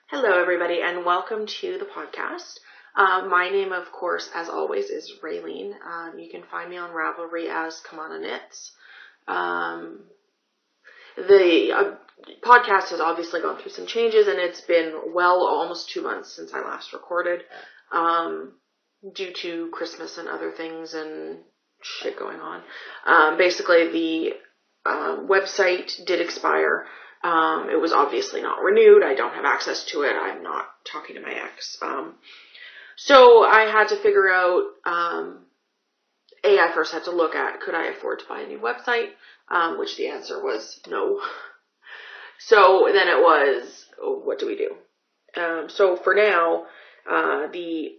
Hello, everybody, and welcome to the podcast. My name, of course, as always, is Raylene. You can find me on Ravelry as Kamana Knits. The podcast has obviously gone through some changes, and it's been almost 2 months since I last recorded, due to Christmas and other things and shit going on. Basically, the website did expire. It was obviously not renewed. I don't have access to it. I'm not talking to my ex. So I had to figure out, I first had to look at, could I afford to buy a new website? Which the answer was no. So then it was, what do we do? So for now, we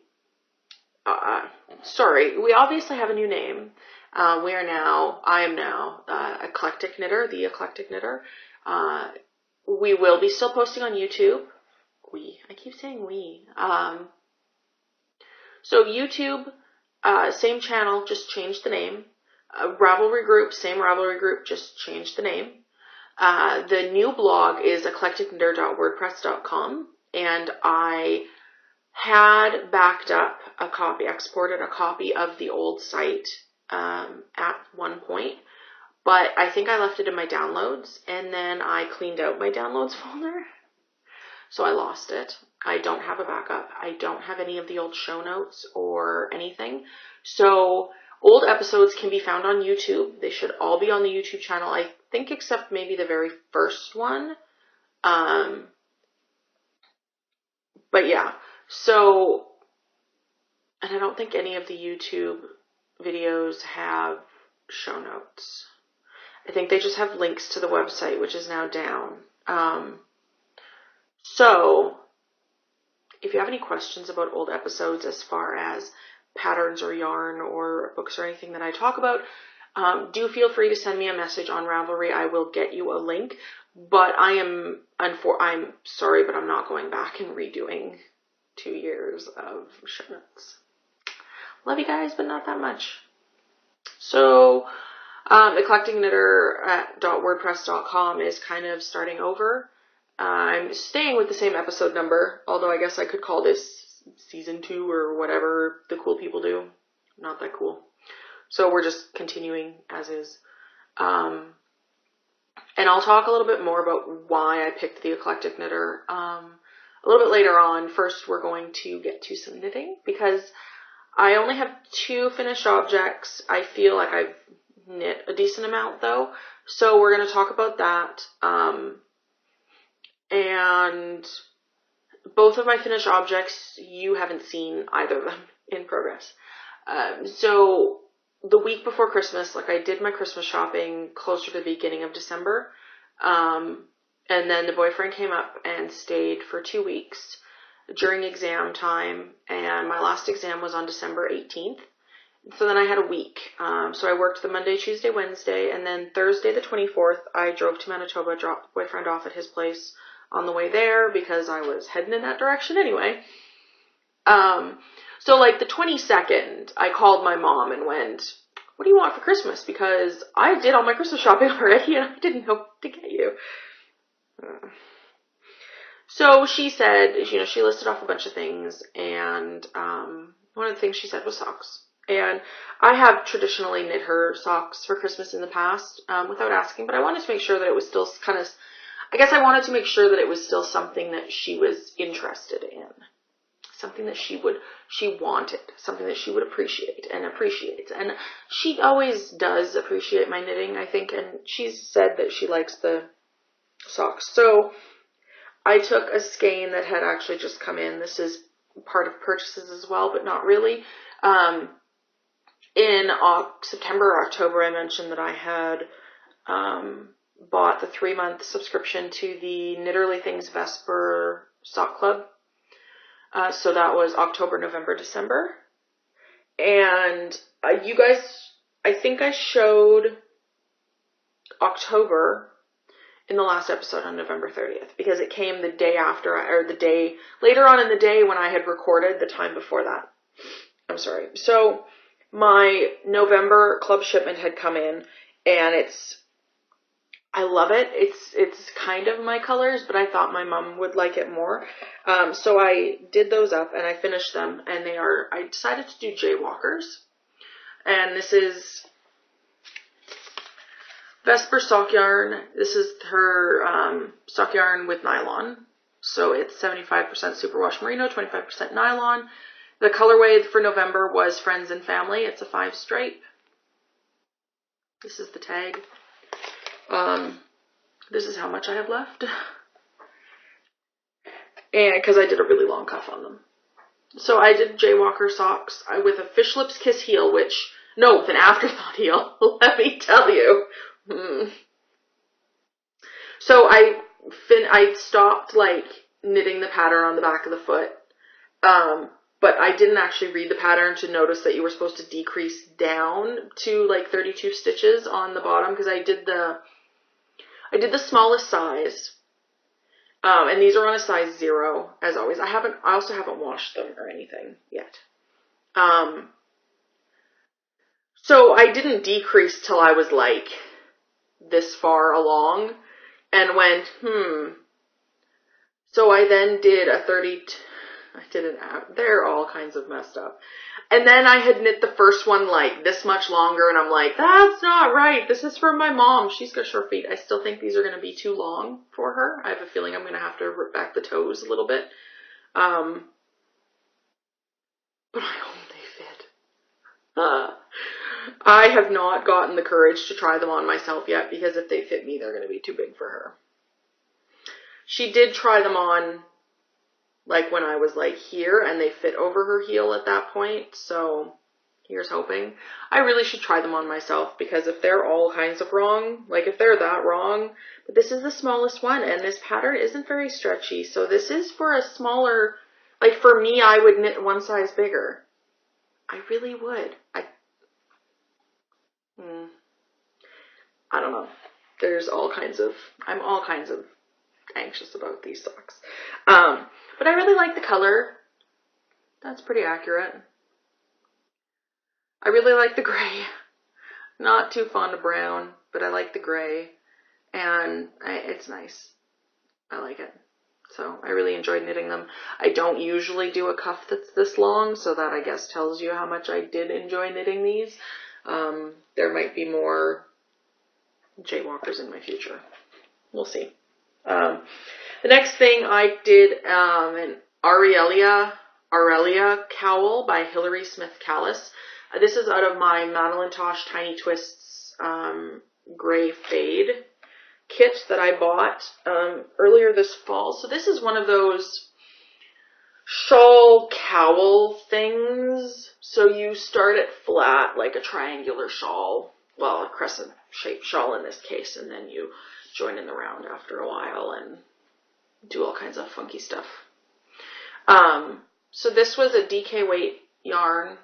obviously have a new name. I am now Eclectic Knitter, the Eclectic Knitter. We will be still posting on YouTube. I keep saying we. So YouTube, same channel, just changed the name. Ravelry group, same Ravelry group, just changed the name. The new blog is eclecticknitter.wordpress.com, and I had exported a copy of the old site at one point. But I think I left it in my downloads, and then I cleaned out my downloads folder. So I lost it. I don't have a backup. I don't have any of the old show notes or anything. So old episodes can be found on YouTube. They should all be on the YouTube channel, I think, except maybe the very first one. But yeah. So, and I don't think any of the YouTube videos have show notes. I think they just have links to the website, which is now down. So, if you have any questions about old episodes as far as patterns or yarn or books or anything that I talk about, do feel free to send me a message on Ravelry. I will get you a link. But I'm sorry, but I'm not going back and redoing 2 years of show notes. Love you guys, but not that much. So, eclecticknitter.wordpress.com is kind of starting over. I'm staying with the same episode number, although I guess I could call this season 2 or whatever the cool people do. Not that cool. So we're just continuing as is. And I'll talk a little bit more about why I picked the Eclectic Knitter a little bit later on. First, we're going to get to some knitting because I only have 2 finished objects. I feel like I've knit a decent amount though, so we're going to talk about that. And both of my finished objects, you haven't seen either of them in progress. So the week before Christmas, I did my Christmas shopping closer to the beginning of December, and then the boyfriend came up and stayed for 2 weeks during exam time, and my last exam was on December 18th. So then I had a week. So I worked the Monday, Tuesday, Wednesday, and then Thursday the 24th, I drove to Manitoba, dropped the boyfriend off at his place on the way there because I was heading in that direction anyway. So the 22nd, I called my mom and went, what do you want for Christmas? Because I did all my Christmas shopping already and I didn't know what to get you. So she said, she listed off a bunch of things, and one of the things she said was socks. And I have traditionally knit her socks for Christmas in the past, without asking, but I wanted to make sure that it was still I wanted to make sure that it was still something that she was interested in. Something that she wanted, something that she would appreciate and appreciates. And she always does appreciate my knitting, I think, and she's said that she likes the socks. So I took a skein that had actually just come in. This is part of purchases as well, but not really. In September or October, I mentioned that I had bought the 3-month subscription to the Knitterly Things Vesper Sock Club. So that was October, November, December. And you guys, I think I showed October in the last episode on November 30th because it came the day after, or the day later on in the day when I had recorded the time before that. I'm sorry. So my November club shipment had come in, and it's I love it. It's kind of my colors, but I thought my mom would like it more. So I did those up and I finished them, and I decided to do Jaywalkers. And this is Vesper sock yarn. This is her sock yarn with nylon. So it's 75% superwash merino, 25% nylon. The colorway for November was Friends and Family. It's a 5-stripe. This is the tag. This is how much I have left. And because I did a really long cuff on them. So I did Jaywalker socks with a Fish Lips Kiss heel, with an afterthought heel, let me tell you. So I stopped like knitting the pattern on the back of the foot. But I didn't actually read the pattern to notice that you were supposed to decrease down to like 32 stitches on the bottom, because I did the smallest size. And these are on a size 0, as always. I also haven't washed them or anything yet. So I didn't decrease till I was like this far along and went, So I then did a 30, they're all kinds of messed up. And then I had knit the first one like this much longer, and I'm like, that's not right. This is for my mom. She's got short feet. I still think these are going to be too long for her. I have a feeling I'm going to have to rip back the toes a little bit. But I hope they fit. I have not gotten the courage to try them on myself yet, because if they fit me, they're going to be too big for her. She did try them on like when I was like here, and they fit over her heel at that point, so here's hoping. I really should try them on myself, because if they're all kinds of wrong, like if they're that wrong, but this is the smallest one, and this pattern isn't very stretchy, so this is for a smaller, like for me, I would knit one size bigger. I really would. I don't know. I'm all kinds of anxious about these socks. But I really like the color. That's pretty accurate. I really like the gray. Not too fond of brown, but I like the gray. And it's nice. I like it. So I really enjoyed knitting them. I don't usually do a cuff that's this long, so that I guess tells you how much I did enjoy knitting these. There might be more Jaywalkers in my future. We'll see. The next thing I did an Aurelia cowl by Hilary Smith Callis. This is out of my Madeline Tosh Tiny Twists Gray Fade kit that I bought earlier this fall. So this is one of those shawl cowl things. So you start it flat, like a triangular shawl, well, a crescent shaped shawl in this case, and then you join in the round after a while and do all kinds of funky stuff. So this was a DK weight yarn.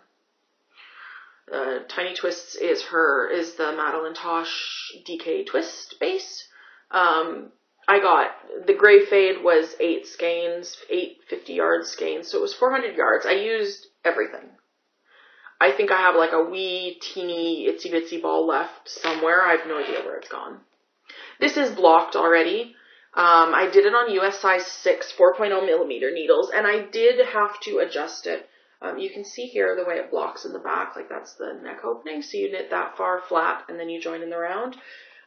Tiny Twists is the Madeline Tosh DK twist base. I got, the Gray Fade was 8 skeins, 8 50-yard skeins, so it was 400 yards. I used everything. I think I have like a wee, teeny, itsy bitsy ball left somewhere. I have no idea where it's gone. This is blocked already. I did it on US size 6, 4.0 millimeter needles, and I did have to adjust it. You can see here the way it blocks in the back, like that's the neck opening, so you knit that far flat and then you join in the round.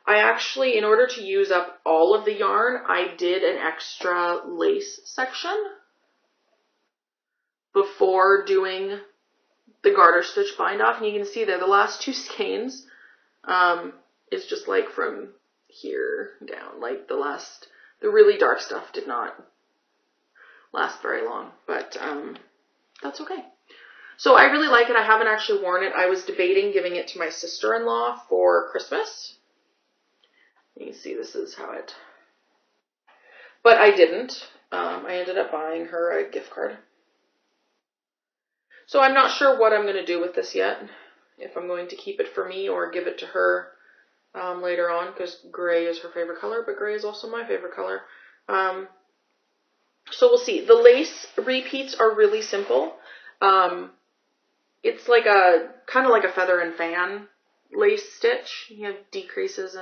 I actually, in order to use up all of the yarn, I did an extra lace section before doing the garter stitch bind off, and you can see there the last 2 skeins is just like from here down, like the really dark stuff did not last very long, but that's okay. So I really like it. I haven't actually worn it. I was debating giving it to my sister-in-law for Christmas. You can see this is how it, but I didn't. I ended up buying her a gift card. So I'm not sure what I'm going to do with this yet, if I'm going to keep it for me or give it to her later on, because gray is her favorite color, but gray is also my favorite color. So we'll see. The lace repeats are really simple. It's like kind of like a feather and fan lace stitch. You have decreases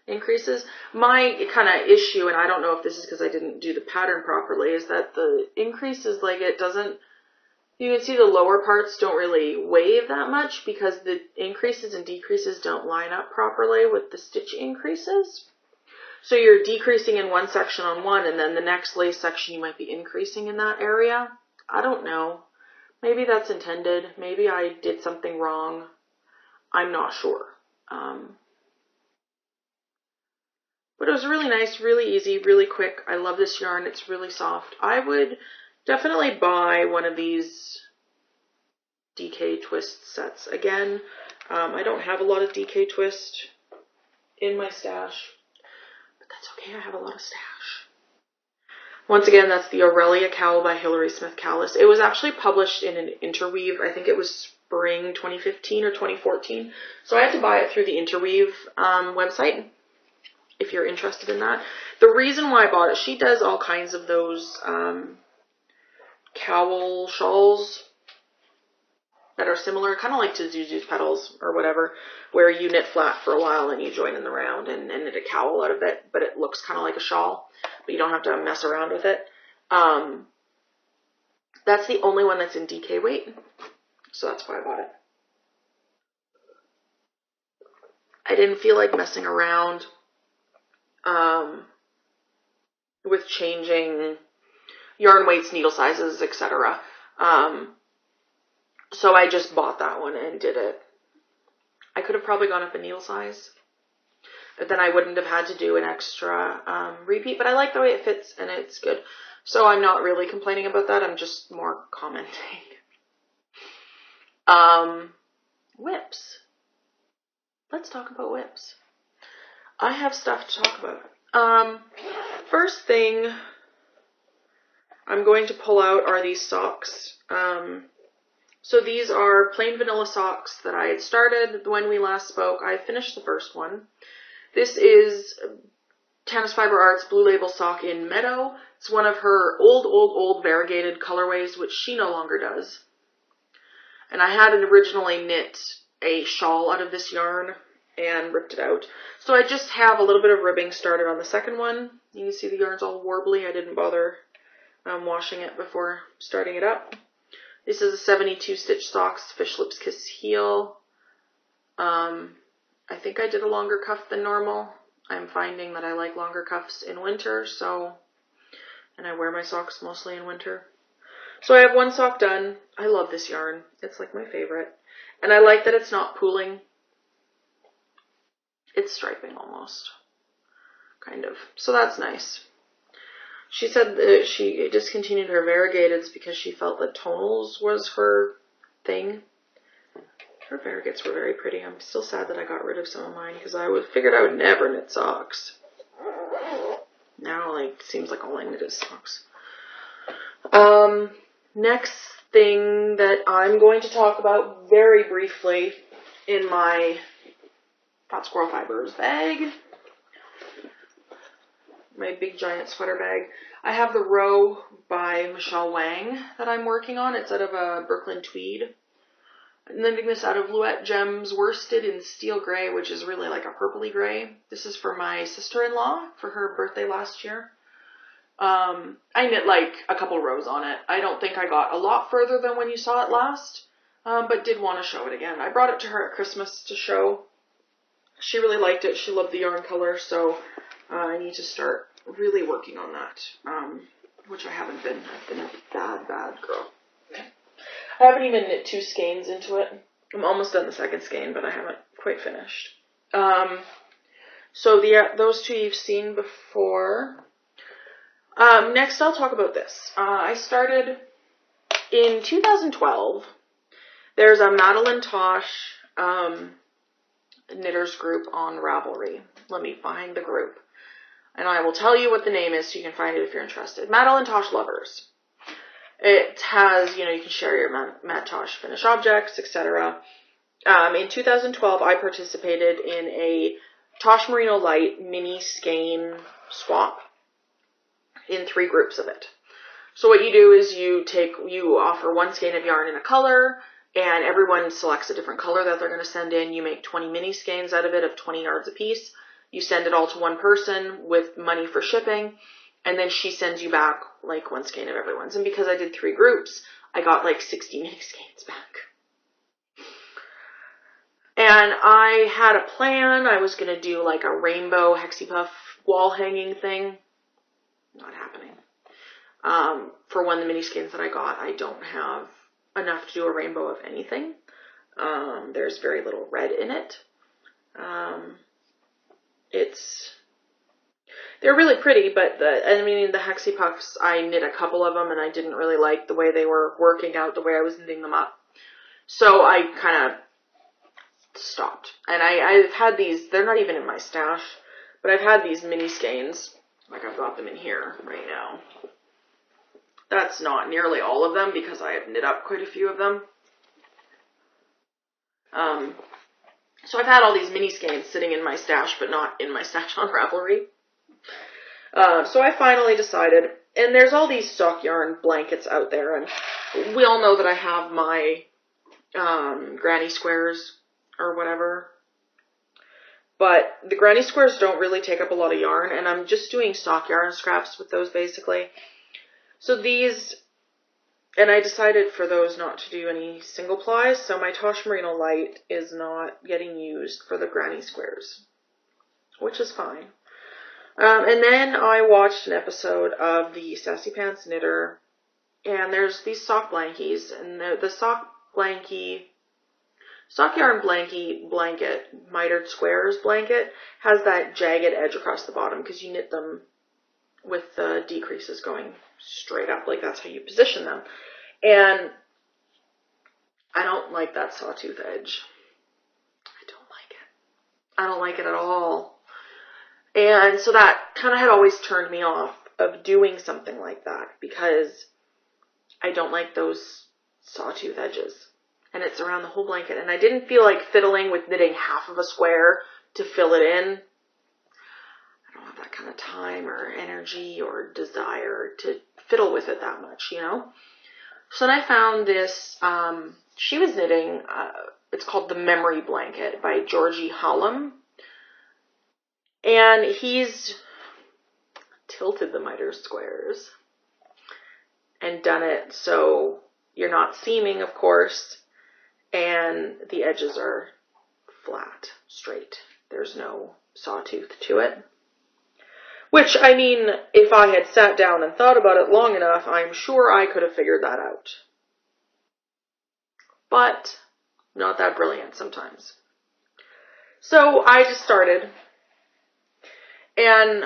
increases. My kind of issue, and I don't know if this is because I didn't do the pattern properly, is that the increases, like it doesn't, you can see the lower parts don't really wave that much because the increases and decreases don't line up properly with the stitch increases. So you're decreasing in one section on one, and then the next lace section you might be increasing in that area. I don't know. Maybe that's intended. Maybe I did something wrong. I'm not sure. But it was really nice, really easy, really quick. I love this yarn. It's really soft. I would definitely buy one of these DK Twist sets again. I don't have a lot of DK Twist in my stash, but that's okay. I have a lot of stash. Once again, that's the Aurelia Cowl by Hilary Smith Callis. It was actually published in an interweave. I think it was spring 2015 or 2014. So I had to buy it through the interweave website, if you're interested in that. The reason why I bought it, she does all kinds of those cowl shawls that are similar, kind of like to Zuzu's Petals or whatever, where you knit flat for a while and you join in the round and knit a cowl out of it, but it looks kind of like a shawl, but you don't have to mess around with it. That's the only one that's in DK weight, so that's why I bought it. I didn't feel like messing around with changing yarn weights, needle sizes, etc. So I just bought that one and did it. I could have probably gone up a needle size, but then I wouldn't have had to do an extra repeat, but I like the way it fits and it's good. So I'm not really complaining about that. I'm just more commenting. Whips. Let's talk about whips. I have stuff to talk about. First thing I'm going to pull out are these socks. So these are plain vanilla socks that I had started when we last spoke. I finished the first one. This is Tanis Fiber Arts Blue Label sock in Meadow. It's one of her old variegated colorways, which she no longer does. And I had originally knit a shawl out of this yarn and ripped it out. So I just have a little bit of ribbing started on the second one. You can see the yarn's all warbly. I didn't bother washing it before starting it up. This is a 72 stitch socks, Fish Lips Kiss heel. I think I did a longer cuff than normal. I'm finding that I like longer cuffs in winter, and I wear my socks mostly in winter. So I have one sock done. I love this yarn. It's like my favorite. And I like that it's not pooling. It's striping almost, kind of. So that's nice. She said that she discontinued her variegateds because she felt that tonals was her thing. Her variegates were very pretty. I'm still sad that I got rid of some of mine because I figured I would never knit socks. Now, like, seems like all I knit is socks. Next thing that I'm going to talk about very briefly in my Fat Squirrel Fibers bag, my big giant sweater bag. I have the Row by Michelle Wang that I'm working on. It's out of a Brooklyn tweed. I'm knitting this out of Luette Gems worsted in steel gray, which is really like a purpley gray. This is for my sister-in-law for her birthday last year. I knit like a couple rows on it. I don't think I got a lot further than when you saw it last, but did want to show it again. I brought it to her at Christmas to show. She really liked it. She loved the yarn color, so I need to start really working on that, which I haven't been. I've been a bad girl. I haven't even knit 2 skeins into it. I'm almost done the second skein, but I haven't quite finished. So those two you've seen before. Next, I'll talk about this. I started in 2012. There's a Madeline Tosh knitters group on Ravelry. Let me find the group. And I will tell you what the name is so you can find it if you're interested. Madeline Tosh Lovers. It has, you can share your Mad Tosh finished objects, etc. In 2012, I participated in a Tosh Merino Light mini skein swap in 3 groups of it. So what you do is you offer 1 skein of yarn in a color, and everyone selects a different color that they're going to send in. You make 20 mini skeins out of it of 20 yards apiece. You send it all to one person with money for shipping, and then she sends you back like one skein of everyone's. And because I did 3 groups, I got like 60 mini skeins back. And I had a plan. I was going to do like a rainbow Hexie-Puff wall hanging thing. Not happening. For one of the mini skeins that I got, I don't have enough to do a rainbow of anything. There's very little red in it. They're really pretty, but the Hexie-Puffs, I knit a couple of them and I didn't really like the way they were working out, the way I was knitting them up. So I kind of stopped. And I've had these, they're not even in my stash, but I've had these mini skeins, like I've got them in here right now. That's not nearly all of them because I have knit up quite a few of them. So I've had all these mini skeins sitting in my stash, but not in my stash on Ravelry. So I finally decided, and there's all these stock yarn blankets out there, and we all know that I have my granny squares or whatever. But the granny squares don't really take up a lot of yarn, and I'm just doing stock yarn scraps with those basically. So these, and I decided for those not to do any single plies, so my Tosh Merino Light is not getting used for the granny squares, which is fine. And then I watched an episode of the Sassy Pants Knitter, and there's these sock blankies, and the sock yarn blankie blanket, mitered squares blanket, has that jagged edge across the bottom because you knit them with the decreases going straight up, like that's how you position them. And I don't like that sawtooth edge. I don't like it at all. And so that kind of had always turned me off of doing something like that because I don't like those sawtooth edges. And it's around the whole blanket. And I didn't feel like fiddling with knitting half of a square to fill it in. I don't have that kind of time or energy or desire to fiddle with it that much, you know. So then I found this, she was knitting, it's called The Memory Blanket by Georgie Hallam. And he's tilted the miter squares and done it so you're not seaming, of course, and the edges are flat, straight. There's no sawtooth to it. Which, I mean, if I had sat down and thought about it long enough, I'm sure I could have figured that out. But not that brilliant sometimes. So I just started. And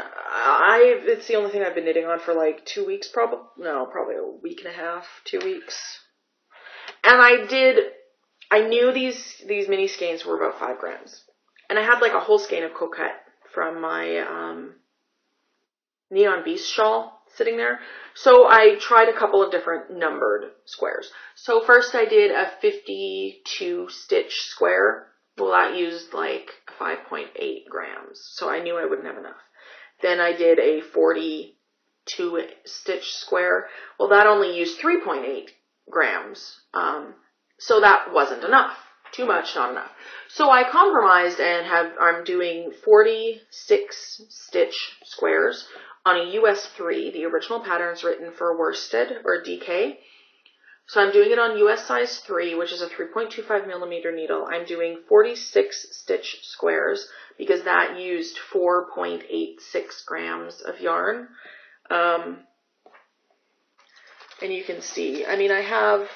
it's the only thing I've been knitting on for like 2 weeks, probably a week and a half, 2 weeks. And I knew these mini skeins were about 5 grams. And I had like a whole skein of Coquette from my Neon Beast shawl sitting there. So I tried a couple of different numbered squares. So first I did a 52 stitch square. Well, that used like 5.8 grams, so I knew I wouldn't have enough. Then I did a 42 stitch square. Well, that only used 3.8 grams, so that wasn't enough. Too much, not enough. So I compromised and I'm doing 46 stitch squares on a US 3. The original pattern's written for worsted or DK. So I'm doing it on US size 3, which is a 3.25 millimeter needle. I'm doing 46 stitch squares because that used 4.86 grams of yarn. And you can see, I mean, I have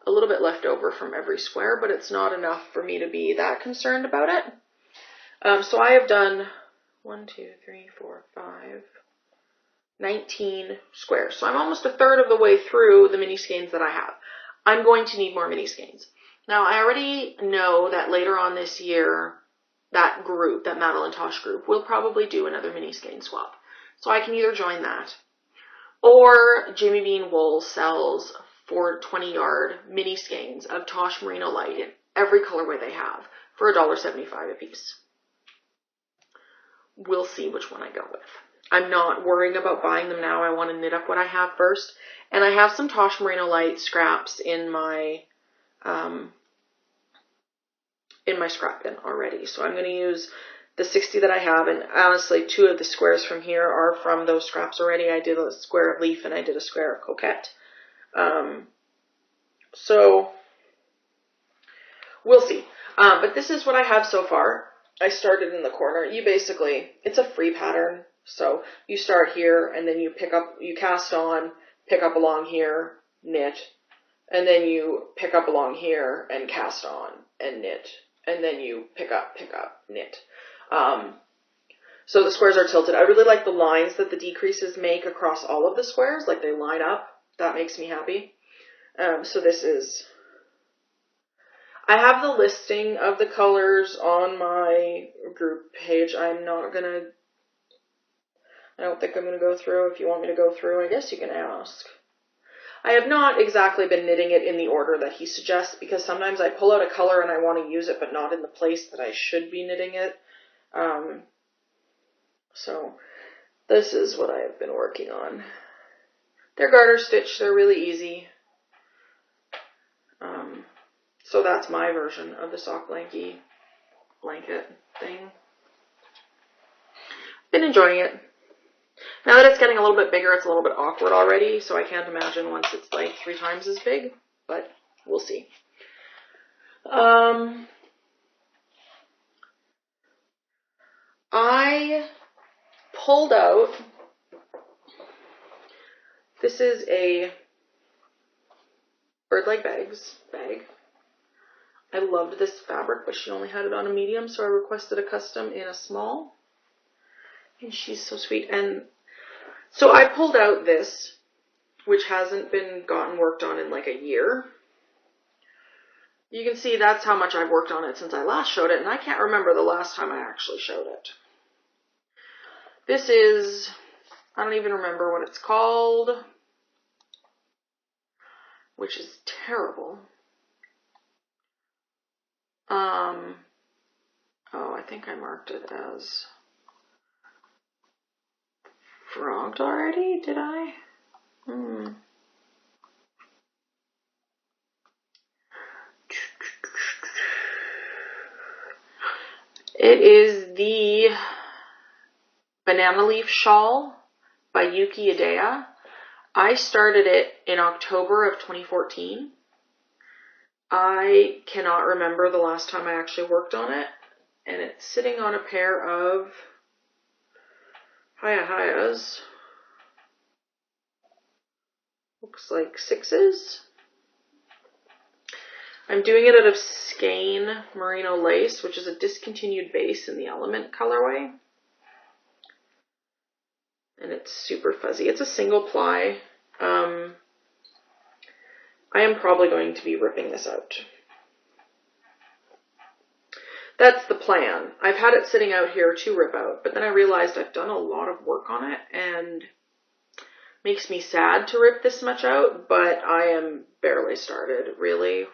a little bit left over from every square, but it's not enough for me to be that concerned about it. So I have done 19 squares. So I'm almost a third of the way through the mini skeins that I have. I'm going to need more mini skeins. Now, I already know that later on this year, that group, that Madeline Tosh group, will probably do another mini skein swap. So I can either join that, or Jimmy Bean Wool sells 420-yard mini skeins of Tosh Merino Light in every colorway they have for $1.75 a piece. We'll see which one I go with. I'm not worrying about buying them now. I want to knit up what I have first. And I have some Tosh Merino Light scraps in my scrap bin already. So I'm going to use the 60 that I have, and honestly 2 of the squares from here are from those scraps already. I did a square of leaf and I did a square of coquette. So we'll see. But this is what I have so far. I started in the corner. It's a free pattern. So you start here and then you cast on, pick up along here, knit, and then you pick up along here and cast on and knit, and then you pick up, knit. So the squares are tilted. I really like the lines that the decreases make across all of the squares, like they line up. That makes me happy. So this is, I have the listing of the colors on my group page. I don't think I'm going to go through. If you want me to go through, I guess you can ask. I have not exactly been knitting it in the order that he suggests, because sometimes I pull out a color and I want to use it, but not in the place that I should be knitting it. So this is what I have been working on. They're garter stitch. They're really easy. So that's my version of the sock blanket thing. Been enjoying it. Now that it's getting a little bit bigger, it's a little bit awkward already, so I can't imagine once it's like 3 times as big, but we'll see. I pulled out, this is a Bird Like Bags bag. I loved this fabric, but she only had it on a medium, so I requested a custom in a small. And she's so sweet. And so I pulled out this, which hasn't been gotten worked on in like a year. You can see that's how much I've worked on it since I last showed it, and I can't remember the last time I actually showed it. This is, I don't even remember what it's called, which is terrible. Oh, I think I marked it as frogged already, did I? It is the Banana Leaf Shawl by Yuki Idea. I started it in October of 2014. I cannot remember the last time I actually worked on it, and it's sitting on a pair of Hayahayas. Looks like 6s. I'm doing it out of Skein Merino Lace, which is a discontinued base in the Element colorway. And it's super fuzzy. It's a single ply. I am probably going to be ripping this out. That's the plan. I've had it sitting out here to rip out, but then I realized I've done a lot of work on it, and makes me sad to rip this much out, but I am barely started, really.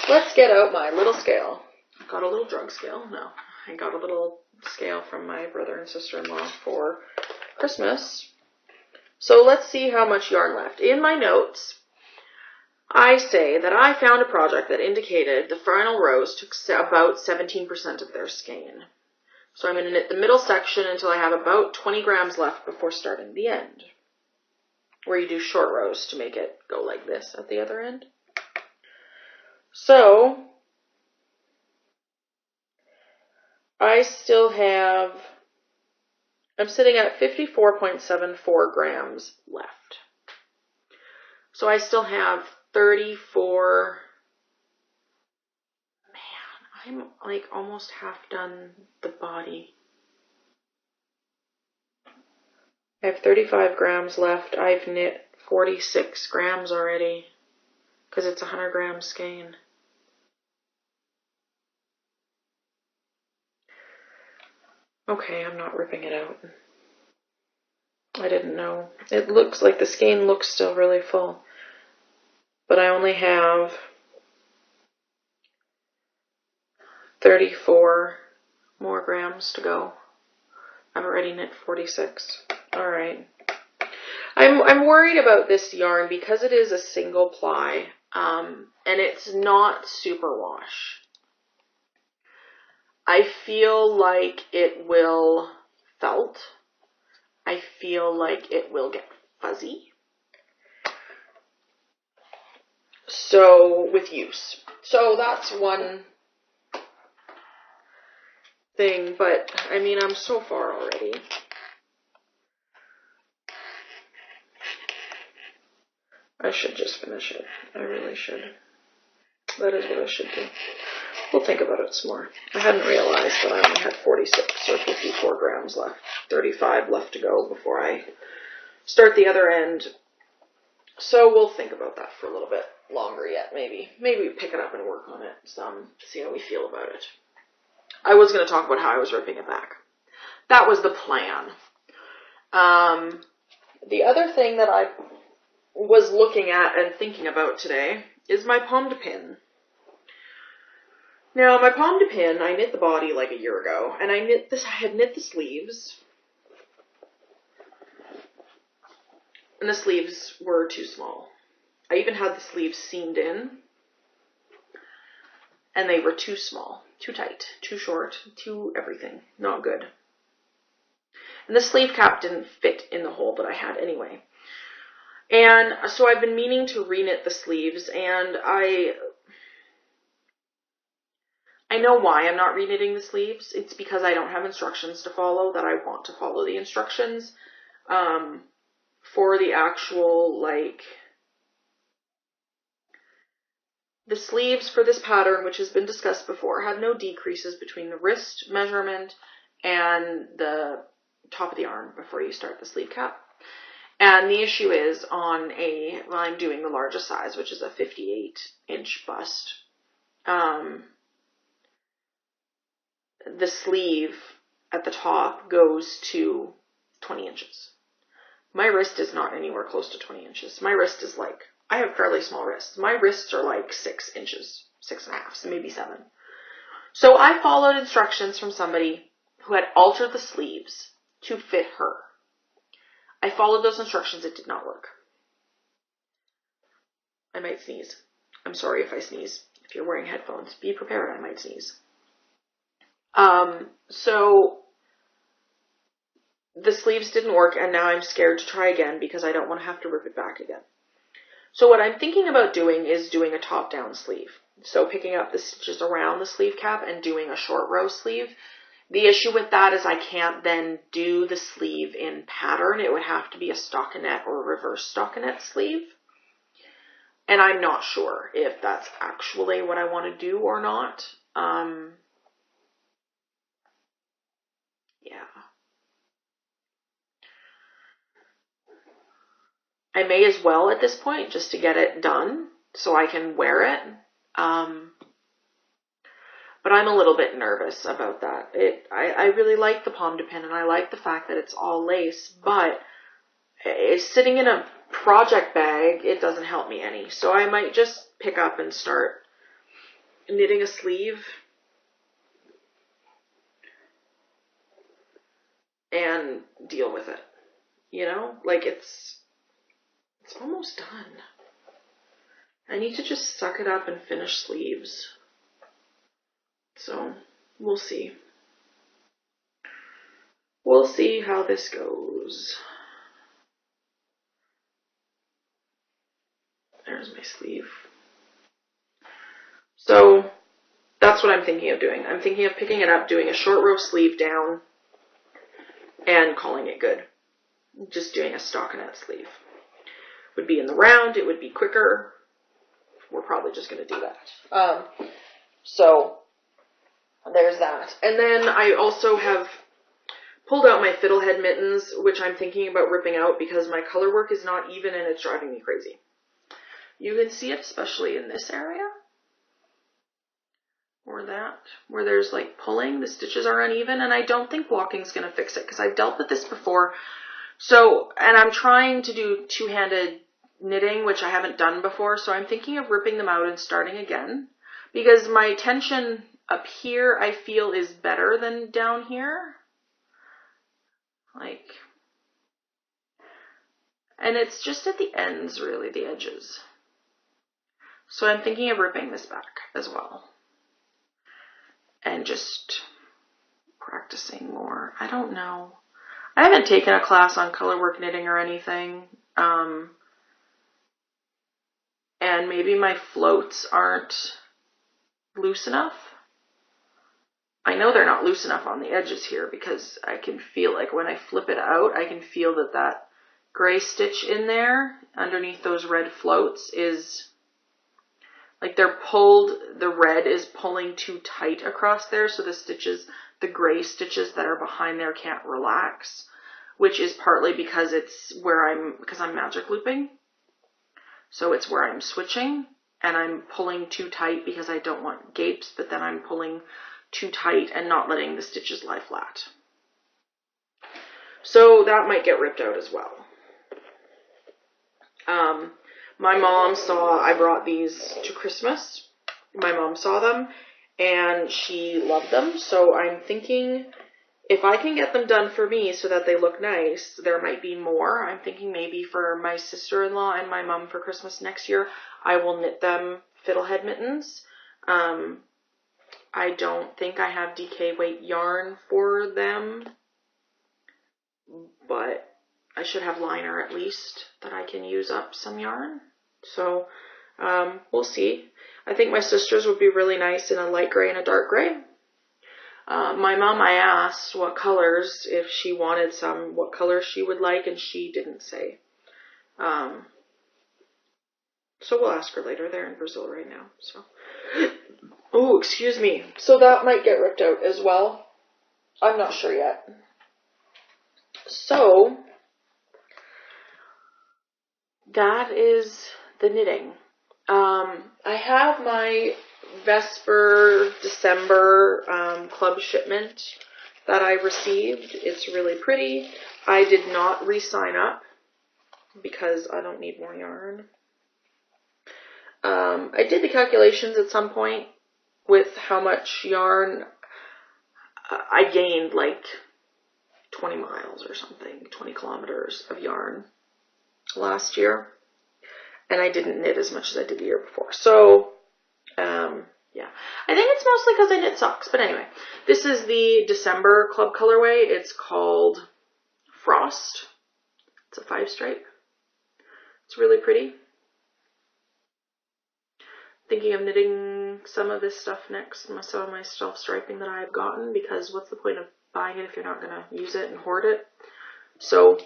Let's get out my little scale. I got a little drug scale. No, I got a little scale from my brother and sister-in-law for Christmas. So let's see how much yarn left. In my notes, I say that I found a project that indicated the final rows took about 17% of their skein. So I'm going to knit the middle section until I have about 20 grams left before starting the end, where you do short rows to make it go like this at the other end. So I still have, I'm sitting at 54.74 grams left. So I still have 34, man, I'm like almost half done the body. I have 35 grams left. I've knit 46 grams already, because it's 100 grams skein. Okay, I'm not ripping it out. I didn't know. It looks like the skein looks still really full, but I only have 34 more grams to go. I've already knit 46. All right. I'm worried about this yarn because it is a single ply, and it's not super wash. I feel like it will felt. I feel like it will get fuzzy. So, with use. So that's one thing, but I mean, I'm so far already. I should just finish it. I really should. That is what I should do. We'll think about it some more. I hadn't realized that I only had 46 or 54 grams left. 35 left to go before I start the other end. So we'll think about that for a little bit longer yet, maybe. Maybe we pick it up and work on it some, see how we feel about it. I was going to talk about how I was ripping it back. That was the plan. The other thing that I was looking at and thinking about today is my pomme de pin. Now, my pomme de pin, I knit the body like a year ago, and I had knit the sleeves, and the sleeves were too small. I even had the sleeves seamed in, and they were too small, too tight, too short, too everything. Not good. And the sleeve cap didn't fit in the hole that I had anyway. And so I've been meaning to reknit the sleeves, and I know why I'm not reknitting the sleeves. It's because I don't have instructions to follow, that I want to follow the instructions for the actual, like, the sleeves for this pattern, which has been discussed before, have no decreases between the wrist measurement and the top of the arm before you start the sleeve cap. And the issue is on I'm doing the largest size, which is a 58-inch bust. The sleeve at the top goes to 20 inches. My wrist is not anywhere close to 20 inches. My wrist is like, I have fairly small wrists. My wrists are like 6 inches, 6.5, so maybe 7. So I followed instructions from somebody who had altered the sleeves to fit her. I followed those instructions. It did not work. I might sneeze. I'm sorry if I sneeze. If you're wearing headphones, be prepared. I might sneeze. So the sleeves didn't work, and now I'm scared to try again because I don't want to have to rip it back again. So what I'm thinking about doing is doing a top-down sleeve. So picking up the stitches around the sleeve cap and doing a short row sleeve. The issue with that is I can't then do the sleeve in pattern. It would have to be a stockinette or reverse stockinette sleeve. And I'm not sure if that's actually what I want to do or not. Yeah. I may as well at this point just to get it done so I can wear it. But I'm a little bit nervous about that. I really like the pomme de pin, and I like the fact that it's all lace, but it's sitting in a project bag, it doesn't help me any. So I might just pick up and start knitting a sleeve and deal with it. You know, like it's almost done. I need to just suck it up and finish sleeves. So we'll see. We'll see how this goes. There's my sleeve. So that's what I'm thinking of doing. I'm thinking of picking it up, doing a short row sleeve down, and calling it good. Just doing a stockinette sleeve. Would be in the round, it would be quicker. We're probably just going to do that. So there's that. And then I also have pulled out my fiddlehead mittens, which I'm thinking about ripping out because my color work is not even and it's driving me crazy. You can see it especially in this area. Or that, where there's like pulling, the stitches are uneven, and I don't think walking's going to fix it because I've dealt with this before. So, and I'm trying to do two-handed knitting, which I haven't done before, so I'm thinking of ripping them out and starting again because my tension up here I feel is better than down here. Like, and it's just at the ends, really, the edges. So I'm thinking of ripping this back as well. And just practicing more. I don't know. I haven't taken a class on colorwork knitting or anything. And maybe my floats aren't loose enough. I know they're not loose enough on the edges here because I can feel like when I flip it out, I can feel that gray stitch in there underneath those red floats is like they're pulled, the red is pulling too tight across there, so the stitches, the gray stitches that are behind there can't relax, which is partly because because I'm magic looping. So it's where I'm switching and I'm pulling too tight because I don't want gapes, but then I'm pulling too tight and not letting the stitches lie flat. So that might get ripped out as well. My mom saw, I brought these to Christmas. My mom saw them and she loved them. So I'm thinking if I can get them done for me so that they look nice, there might be more. I'm thinking maybe for my sister-in-law and my mom for Christmas next year, I will knit them fiddlehead mittens. I don't think I have DK weight yarn for them, but I should have liner at least that I can use up some yarn. So we'll see. I think my sister's would be really nice in a light gray and a dark gray. My mom, I asked what colors, if she wanted some, what colors she would like, and she didn't say. So we'll ask her later. They're in Brazil right now. So, oh, excuse me. So that might get ripped out as well. I'm not sure yet. So that is the knitting. I have my Vesper December club shipment that I received. It's really pretty. I did not re-sign up because I don't need more yarn. I did the calculations at some point with how much yarn I gained, like 20 miles or something, 20 kilometers of yarn last year. And I didn't knit as much as I did the year before. So, yeah. I think it's mostly because I knit socks. But anyway, this is the December club colorway. It's called Frost. It's a 5-stripe. It's really pretty. Thinking of knitting some of this stuff next, some of my self-striping that I've gotten, because what's the point of buying it if you're not going to use it and hoard it? So,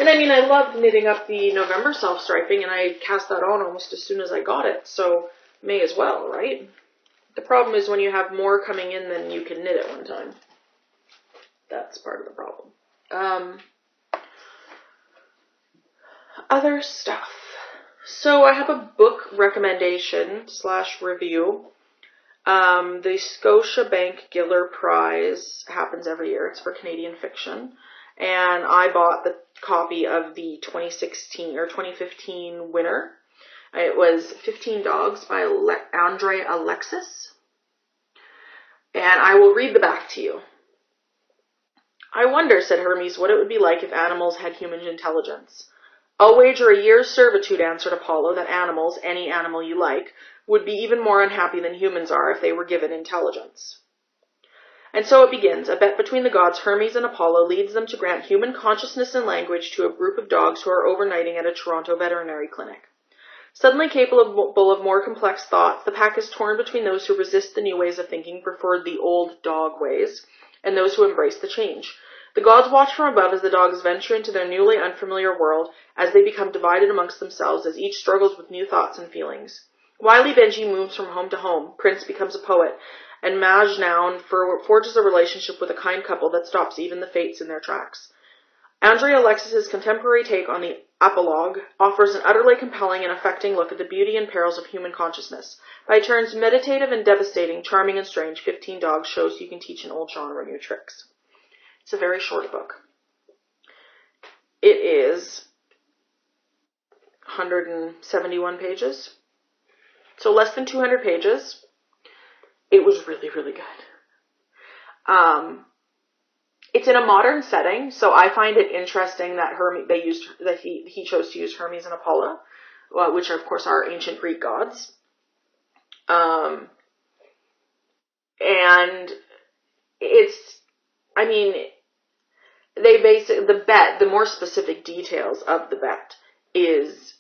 and I mean, I love knitting up the November self-striping, and I cast that on almost as soon as I got it, so may as well, right? The problem is when you have more coming in than you can knit at one time. That's part of the problem. Other stuff. So I have a book recommendation / review. The Scotiabank Giller Prize happens every year. It's for Canadian fiction. And I bought the copy of the 2016 or 2015 winner. It was 15 Dogs by Andre Alexis. And I will read the back to you. I wonder, said Hermes, what it would be like if animals had human intelligence. I'll wager a year's servitude, answered Apollo, that animals, any animal you like, would be even more unhappy than humans are if they were given intelligence. And so it begins. A bet between the gods Hermes and Apollo leads them to grant human consciousness and language to a group of dogs who are overnighting at a Toronto veterinary clinic. Suddenly capable of more complex thoughts, the pack is torn between those who resist the new ways of thinking, prefer the old dog ways, and those who embrace the change. The gods watch from above as the dogs venture into their newly unfamiliar world, as they become divided amongst themselves, as each struggles with new thoughts and feelings. Wily Benji moves from home to home, Prince becomes a poet, and Majnoun forges a relationship with a kind couple that stops even the fates in their tracks. Andre Alexis's contemporary take on the apologue offers an utterly compelling and affecting look at the beauty and perils of human consciousness. By turns meditative and devastating, charming and strange, 15 Dogs shows you can teach an old genre new tricks. It's a very short book. It is 171 pages. So less than 200 pages. It was really, really good. It's in a modern setting, so I find it interesting that he chose to use Hermes and Apollo, which are, of course, are ancient Greek gods. And I mean, the more specific details of the bet is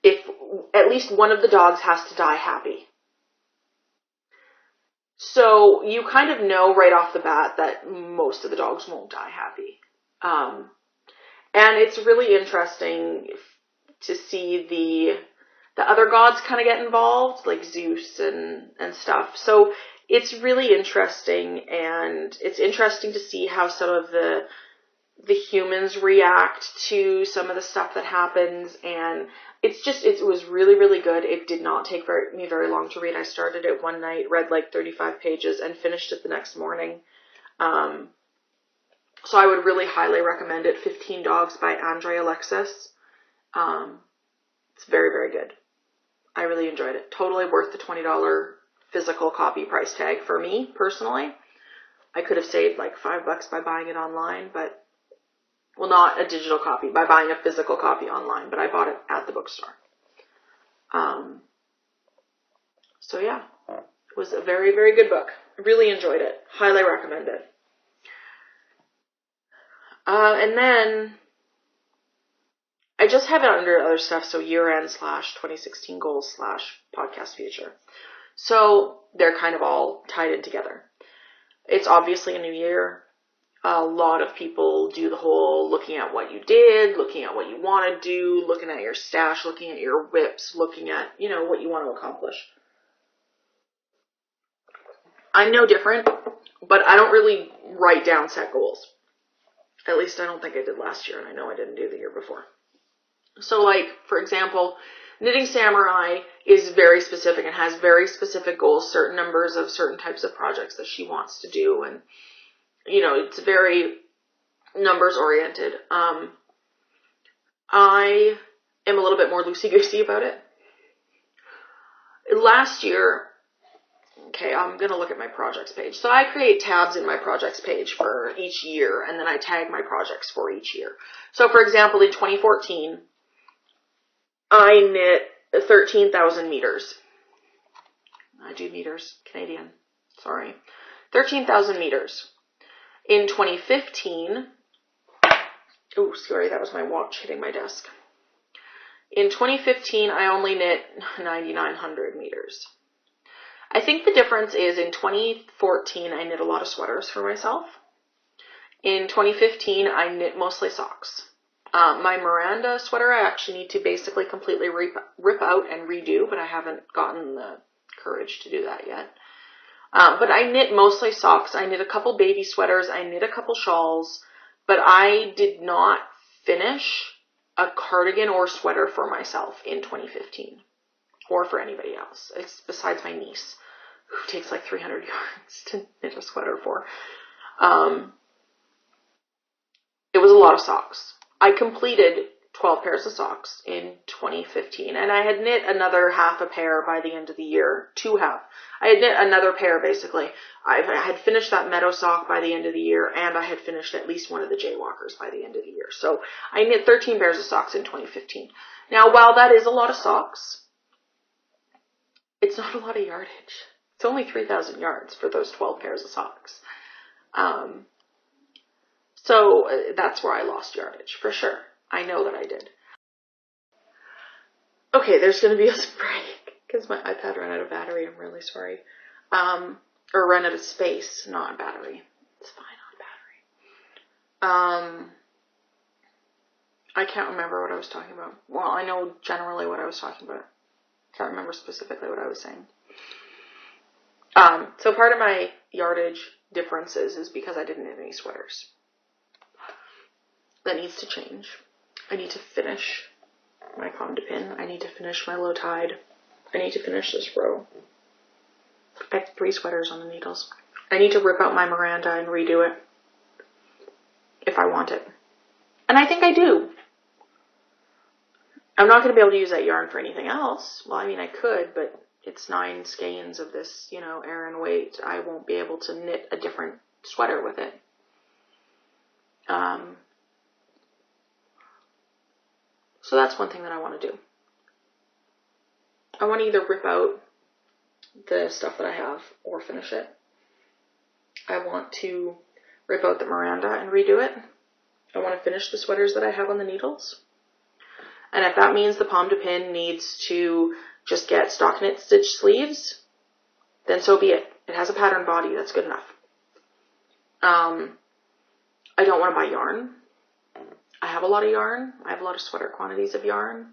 if at least one of the dogs has to die happy. So you kind of know right off the bat that most of the dogs won't die happy. And it's really interesting to see the other gods kind of get involved, like Zeus and stuff. So it's really interesting, and it's interesting to see how some of the humans react to some of the stuff that happens, and it was really, really good. It did not take me very long to read. I started it one night, read like 35 pages, and finished it the next morning. So I would really highly recommend it. 15 Dogs by Andre Alexis. It's very, very good. I really enjoyed it. Totally worth the $20 physical copy price tag for me, personally. I could have saved like $5 by buying it online, but, well, not a digital copy, by buying a physical copy online, but I bought it at the bookstore. So yeah, it was a very, very good book. I really enjoyed it. Highly recommend it. And then I just have it under other stuff, so year-end / 2016 goals / podcast future. So they're kind of all tied in together. It's obviously a new year. A lot of people do the whole looking at what you did, looking at what you want to do, looking at your stash, looking at your whips, looking at, what you want to accomplish. I'm no different, but I don't really write down set goals. At least I don't think I did last year, and I know I didn't do the year before. So, like, for example, Knitting Samurai is very specific and has very specific goals, certain numbers of certain types of projects that she wants to do, and, it's very numbers oriented. I am a little bit more loosey-goosey about it. Last year, okay, I'm going to look at my projects page. So I create tabs in my projects page for each year, and then I tag my projects for each year. So, for example, in 2014, I knit 13,000 meters. I do meters, Canadian, sorry. 13,000 meters. In 2015, oh, sorry, that was my watch hitting my desk. In 2015, I only knit 9,900 meters. I think the difference is in 2014, I knit a lot of sweaters for myself. In 2015, I knit mostly socks. My Miranda sweater, I actually need to basically completely rip out and redo, but I haven't gotten the courage to do that yet. But I knit mostly socks. I knit a couple baby sweaters. I knit a couple shawls, but I did not finish a cardigan or sweater for myself in 2015, or for anybody else. It's besides my niece, who takes like 300 yards to knit a sweater for. It was a lot of socks. I completed 12 pairs of socks in 2015, and I had knit another half a pair by the end of the year. I had knit another pair, basically. I had finished that meadow sock by the end of the year, and I had finished at least one of the jaywalkers by the end of the year. So I knit 13 pairs of socks in 2015. Now, while that is a lot of socks, it's not a lot of yardage. It's only 3,000 yards for those 12 pairs of socks. So that's where I lost yardage, for sure. I know that I did. Okay, there's going to be a break because my iPad ran out of battery. I'm really sorry. Or ran out of space, not battery. It's fine on battery. I can't remember what I was talking about. Well, I know generally what I was talking about. Can't remember specifically what I was saying. So part of my yardage differences is because I didn't knit any sweaters. That needs to change. I need to finish my com de pin. I need to finish my low tide. I need to finish this row. I have 3 sweaters on the needles. I need to rip out my Miranda and redo it if I want it. And I think I do. I'm not going to be able to use that yarn for anything else. Well, I mean, I could, but it's 9 skeins of this, Aran weight. I won't be able to knit a different sweater with it. So that's one thing that I want to do. I want to either rip out the stuff that I have or finish it. I want to rip out the Miranda and redo it. I want to finish the sweaters that I have on the needles. And if that means the Pomme de Pin needs to just get stockinette stitch sleeves, then so be it. It has a pattern body. That's good enough. I don't want to buy yarn. I have a lot of yarn. I have a lot of sweater quantities of yarn.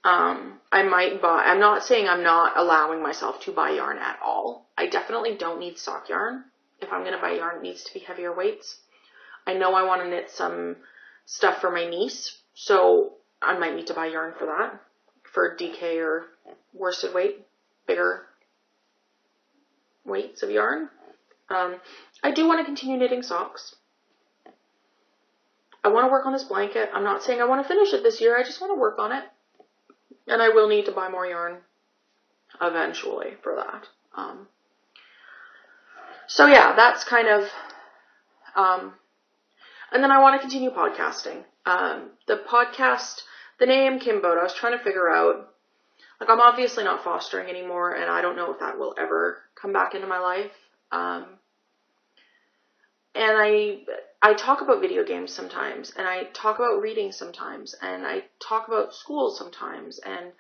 I might buy, I'm not saying I'm not allowing myself to buy yarn at all. I definitely don't need sock yarn. If I'm going to buy yarn, it needs to be heavier weights. I know I want to knit some stuff for my niece, so I might need to buy yarn for that, for DK or worsted weight, bigger weights of yarn. I do want to continue knitting socks. I want to work on this blanket. I'm not saying I want to finish it this year. I just want to work on it. And I will need to buy more yarn eventually for that. So yeah, that's kind of, and then I want to continue podcasting. The podcast, the name came about, I was trying to figure out, like, I'm obviously not fostering anymore, and I don't know if that will ever come back into my life. And I talk about video games sometimes, and I talk about reading sometimes, and I talk about school sometimes, and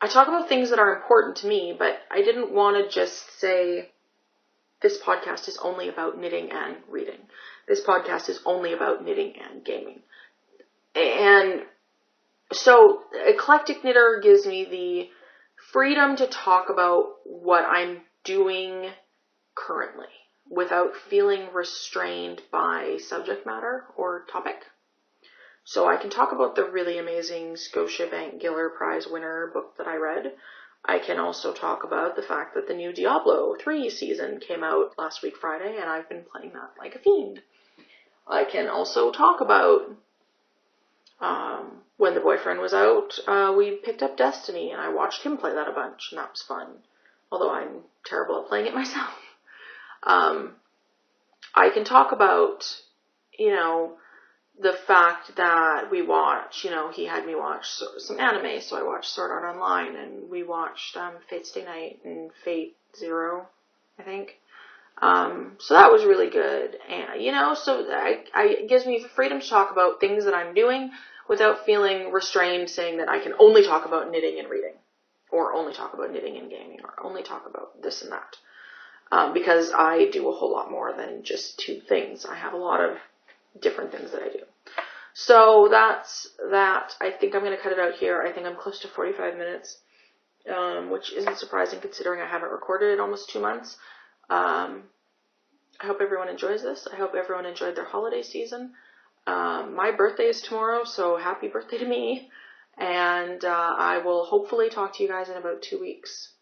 I talk about things that are important to me, but I didn't want to just say, this podcast is only about knitting and reading. This podcast is only about knitting and gaming. And so Eclectic Knitter gives me the freedom to talk about what I'm doing currently without feeling restrained by subject matter or topic. So I can talk about the really amazing Scotiabank Giller Prize winner book that I read. I can also talk about the fact that the new Diablo 3 season came out last week Friday, and I've been playing that like a fiend. I can also talk about when the boyfriend was out, we picked up Destiny, and I watched him play that a bunch, and that was fun. Although I'm terrible at playing it myself. I can talk about, the fact that we watch, he had me watch some anime, so I watched Sword Art Online, and we watched Fate Stay Night and Fate Zero, I think. So that was really good, and, so it gives me the freedom to talk about things that I'm doing without feeling restrained, saying that I can only talk about knitting and reading, or only talk about knitting and gaming, or only talk about this and that. Because I do a whole lot more than just two things. I have a lot of different things that I do. So that's that. I think I'm going to cut it out here. I think I'm close to 45 minutes, which isn't surprising considering I haven't recorded in almost 2 months. I hope everyone enjoys this. I hope everyone enjoyed their holiday season. My birthday is tomorrow, so happy birthday to me. And I will hopefully talk to you guys in about 2 weeks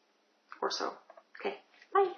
or so. Okay, bye.